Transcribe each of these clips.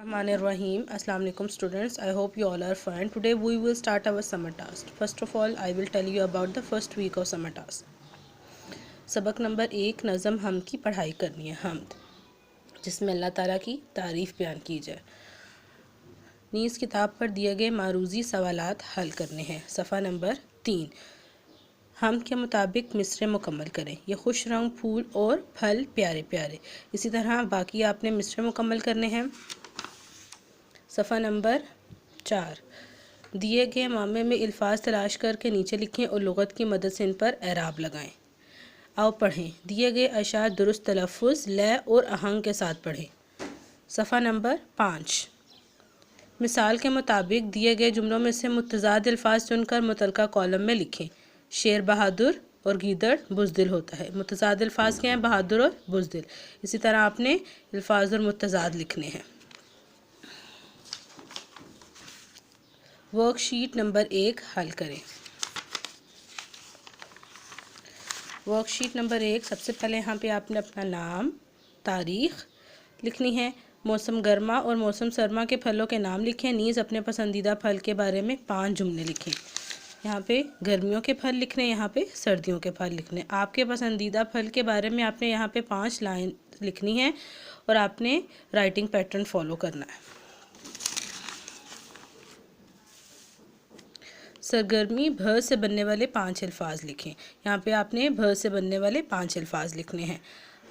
Bismillahirrahmanirrahim. Assalamu alaikum students. I hope you all are fine. Today we will start our summer task. First of all, I will tell you about the first week of summer task. सबक number 1 नज़म हम की पढ़ाई करनी है हमद, जिसमें अल्लाह ताला की तारीफ़ बयान की जाए। नीज़ किताब पर दिए गए मारूज़ी सवालात हल करने हैं। सफ़ा नंबर 3 हम के मुताबिक मिसरे मुकम्मल करें। ये खुश रंग फूल और फल प्यारे प्यारे। इसी तरह बाकी आपने मिसरे मुकम्मल करने हैं। सफ़ा नंबर 4 दिए गए मामले में अल्फाज तलाश करके नीचे लिखें और लुग़त की मदद से इन पर एराब लगाएं। आओ पढ़ें। दिए गए अशार दुरुस्त तलफ़ुज़, लय और आहंग के साथ पढ़ें। सफ़ा नंबर 5 मिसाल के मुताबिक दिए गए जुमलों में से मुतज़ाद अल्फाज चुनकर मुतलका कॉलम में लिखें। शेर बहादुर और गीदड़ बुज़दिल होता है। मुतज़ाद अल्फाज क्या हैं? बहादुर और बुज़दिल। इसी तरह आपने अल्फाज और मुतज़ाद लिखने हैं। वर्कशीट नंबर 1 हल करें। वर्कशीट नंबर 1 सबसे पहले यहाँ पे आपने अपना नाम, तारीख़ लिखनी है। मौसम गर्मा और मौसम सरमा के फलों के नाम लिखें। नीज़ अपने पसंदीदा फल के बारे में 5 जुमले लिखें। यहाँ पे गर्मियों के फल लिखने, यहाँ पे सर्दियों के फल लिखने। आपके पसंदीदा फल के बारे में आपने यहाँ पे 5 लाइन लिखनी है और आपने राइटिंग पैटर्न फॉलो करना है। सरगर्मी भ से बनने वाले 5 अल्फाज लिखें। यहाँ पे आपने भ से बनने वाले 5 अल्फाज लिखने हैं।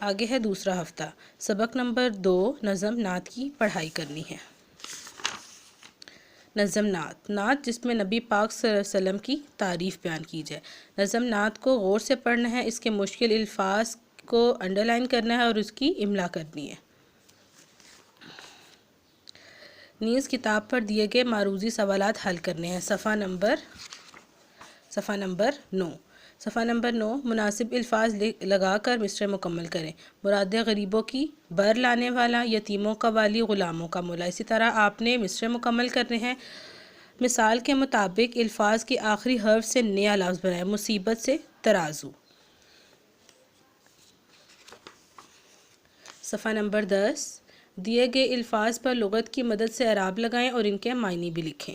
आगे है दूसरा हफ्ता। सबक नंबर 2 नज़म नात की पढ़ाई करनी है। नज़म नात, नात जिसमें नबी पाक सल्लल्लाहु अलैहि वसल्लम की तारीफ़ बयान की जाए। नज़म नात को गौर से पढ़ना है। इसके मुश्किल अल्फाज को अंडरलाइन करना है और उसकी इमला करनी है। नीज़ किताब पर दिए गए मारूज़ी सवालात हल करने हैं। सफ़ा नंबर 9 सफ़ा नंबर 9 मुनासिब अल्फाज लगा कर मिसरे मुकम्मल करें। मुराद गरीबों की, बर लाने वाला, यतीमों का वाली, ग़ुलामों का मौला। इसी तरह आपने मिसरे मुकम्मल करने हैं। मिसाल के मुताबिक अल्फाज के आखिरी हर्फ से नया लफ्ज़ बनाएं। मुसीबत से तराजू। सफ़ा नंबर 10 दिए गए अल्फाज पर लुग़त की मदद से एराब लगाएं और इनके मायने भी लिखें।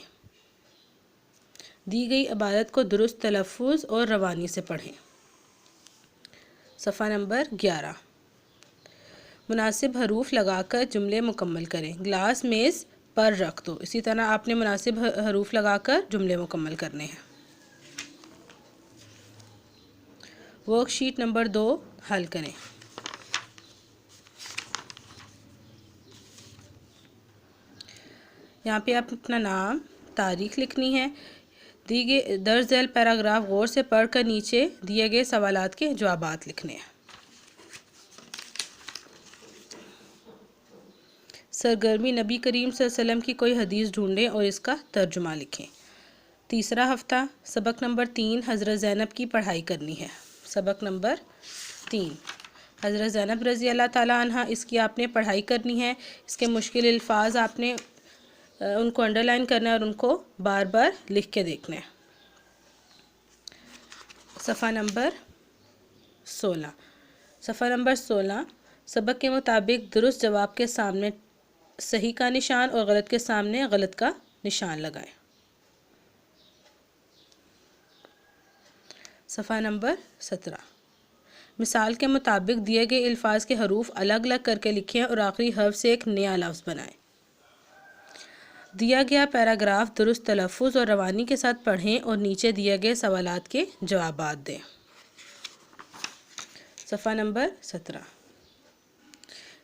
दी गई इबारत को दुरुस्त तलफ़ुज़ और रवानी से पढ़ें। सफ़ा नंबर 11 मुनासिब हरूफ लगाकर जुमले मुकम्मल करें। गिलास मेज़ पर रख दो। इसी तरह आपने मुनासिब हरूफ लगाकर जुमले मुकम्मल करने हैं। वर्कशीट नंबर 2 हल करें। यहाँ पे आप अपना नाम, तारीख़ लिखनी है। दी गए दर्ज झैल पैराग्राफ गौर से पढ़कर नीचे दिए गए सवालात के जवाबात लिखने हैं। सरगर्मी नबी करीम सल्लल्लाहु अलैहि वसल्लम की कोई हदीस ढूंढें और इसका तर्जुमा लिखें। तीसरा हफ्ता सबक नंबर 3 हज़रत ज़ैनब की पढ़ाई करनी है। सबक नंबर 3 हज़रत ज़ैनब रज़ी अल्लाह ताला अन्हा, इसकी आपने पढ़ाई करनी है। इसके मुश्किल अल्फाज आपने उनको अंडरलाइन करना है और उनको बार बार लिख के देखना है। सफ़ा नंबर 16 सबक के मुताबिक दुरुस्त जवाब के सामने सही का निशान और गलत के सामने गलत का निशान लगाएं। सफ़ा नंबर 17 मिसाल के मुताबिक दिए गए अल्फाज के हरूफ अलग अलग करके लिखें और आखिरी हर्फ से एक नया लफ्ज़ बनाएं। दिया गया पैराग्राफ दुरुस्त तलफ़ुज़ और रवानी के साथ पढ़ें और नीचे दिए गए सवालात के जवाबात दें। सफ़ा नंबर 17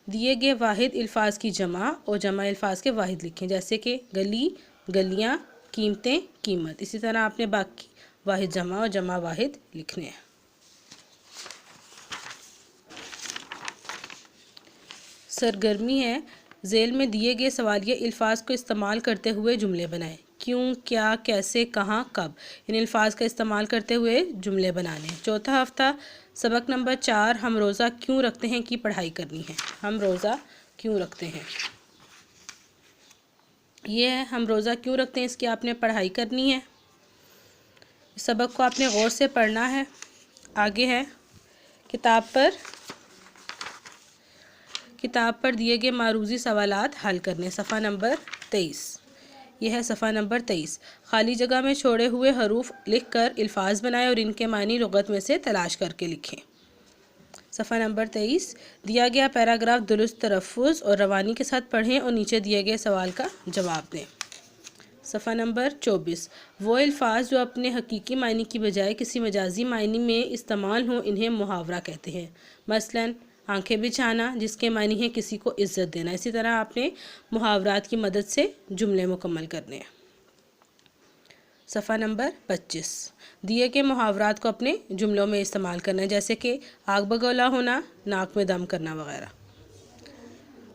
दिए गए वाहिद अल्फाज की जमा और जमा अल्फाज के वाहिद लिखें, जैसे कि गली, गलियाँ, कीमतें, कीमत। इसी तरह आपने बाकी वाहिद जमा और जमा वाहिद लिखने हैं। सरगर्मी है। ज़ेल में दिए गए सवालिया अल्फाज को इस्तेमाल करते हुए जुमले बनाएं। क्यों, क्या, कैसे, कहाँ, कब, इन अल्फाज का इस्तेमाल करते हुए जुमले बनाने। चौथा हफ्ता सबक नंबर 4 हम रोज़ा क्यों रखते हैं की पढ़ाई करनी है। हम रोज़ा क्यों रखते हैं, ये है हम रोज़ा क्यों रखते हैं, इसकी आपने पढ़ाई करनी है। इस सबक को आपने गौर से पढ़ना है। आगे है किताब کتاب پر دیے گئے معروضی سوالات حل کرنے. صفحہ نمبر 23. یہ ہے صفحہ نمبر 23. خالی جگہ میں چھوڑے ہوئے حروف لکھ کر الفاظ بنائیں اور ان کے معنی لغت میں سے تلاش کر کے لکھیں. صفحہ نمبر 23. دیا گیا پیراگراف درست تلفظ اور روانی کے ساتھ پڑھیں اور نیچے دیے گئے سوال کا جواب دیں. صفحہ نمبر 24. وہ الفاظ جو اپنے حقیقی معنی کی بجائے کسی مجازی معنی میں استعمال ہوں انہیں محاورہ کہتے ہیں. مثلاً آنکھیں بچھانا جس کے معنی ہے کسی کو عزت دینا. اسی طرح آپ نے محاورات کی مدد سے جملے مکمل کرنے ہیں. صفحہ نمبر 25. دیے گئے محاورات کو اپنے جملوں میں استعمال کرنا ہے جیسے کہ آگ بگولا ہونا، ناک میں دم کرنا وغیرہ.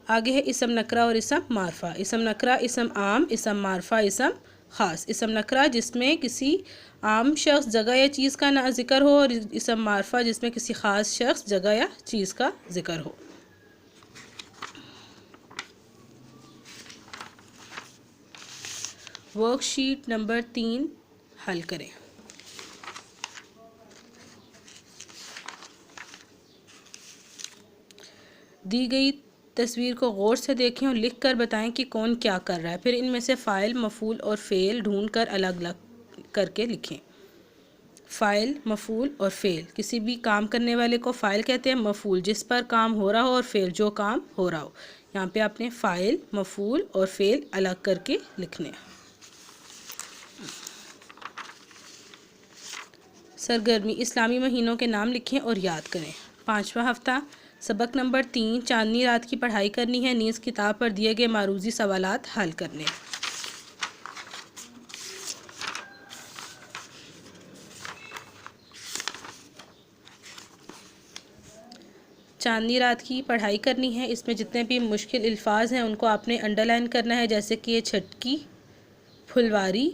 آگے ہے اسم نکرہ اور اسم معرفہ. اسم نکرہ اسم عام، اسم معرفہ اسم خاص. اسم نکرہ جس میں کسی عام شخص، جگہ یا چیز کا ذکر ہو، اور اسم معرفہ جس میں کسی خاص شخص، جگہ یا چیز کا ذکر ہو. ورک شیٹ نمبر 3 حل کریں. دی گئی تصویر کو غور سے دیکھیں اور لکھ کر بتائیں کہ کون کیا کر رہا ہے. پھر ان میں سے فاعل، مفعول اور فعل ڈھونڈ کر الگ الگ کر کے لکھیں. فاعل، مفعول اور فعل. کسی بھی کام کرنے والے کو فاعل کہتے ہیں. مفعول جس پر کام ہو رہا ہو، اور فعل جو کام ہو رہا ہو. یہاں پہ آپ نے فاعل، مفعول اور فعل الگ کر کے لکھنے. سرگرمی: اسلامی مہینوں کے نام لکھیں اور یاد کریں. 5واں ہفتہ. سبق نمبر 3 چاندنی رات کی پڑھائی کرنی ہے، نیز کتاب پر دیے گئے معروضی سوالات حل کرنے. چاندنی رات کی پڑھائی کرنی ہے. اس میں جتنے بھی مشکل الفاظ ہیں ان کو آپ نے انڈر لائن کرنا ہے جیسے کہ یہ چھٹکی، پھلواری.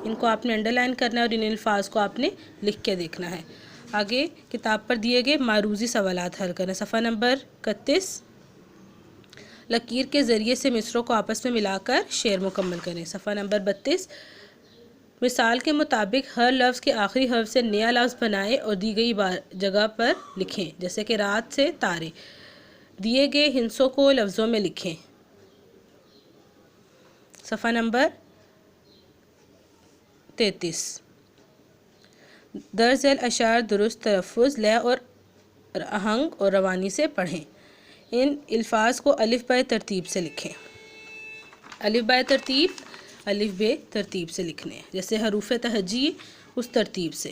ان کو آپ نے انڈر لائن کرنا ہے اور ان الفاظ کو آپ نے لکھ کے دیکھنا ہے. آگے کتاب پر دیے گئے معروضی سوالات حل کریں. صفحہ نمبر 31. لکیر کے ذریعے سے مصروں کو آپس میں ملا کر شعر مکمل کریں. صفحہ نمبر 32. مثال کے مطابق ہر لفظ کے آخری حرف سے نیا لفظ بنائیں اور دی گئی جگہ پر لکھیں جیسے کہ رات سے تارے. دیے گئے ہندسوں کو لفظوں میں لکھیں. صفحہ نمبر 33. درج ذیل اشعار درست تلفظ، لے اور آہنگ اور روانی سے پڑھیں. ان الفاظ کو الف بائے ترتیب سے لکھیں. الف بائے ترتیب، الف بے ترتیب سے لکھنے ہیں جیسے حروف تہجی اس ترتیب سے.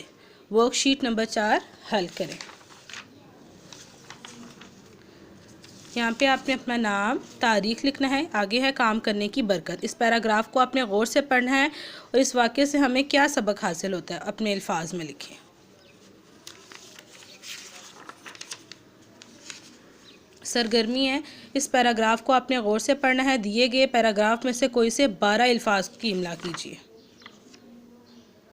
ورک شیٹ نمبر 4 حل کریں. یہاں پہ آپ نے اپنا نام، تاریخ لکھنا ہے. آگے ہے کام کرنے کی برکت. اس پیراگراف کو آپ نے غور سے پڑھنا ہے اور اس واقعے سے ہمیں کیا سبق حاصل ہوتا ہے اپنے الفاظ میں لکھیں. سرگرمی ہے. اس پیراگراف کو آپ نے غور سے پڑھنا ہے. دیے گئے پیراگراف میں سے کوئی سے 12 الفاظ کی املا کیجیے.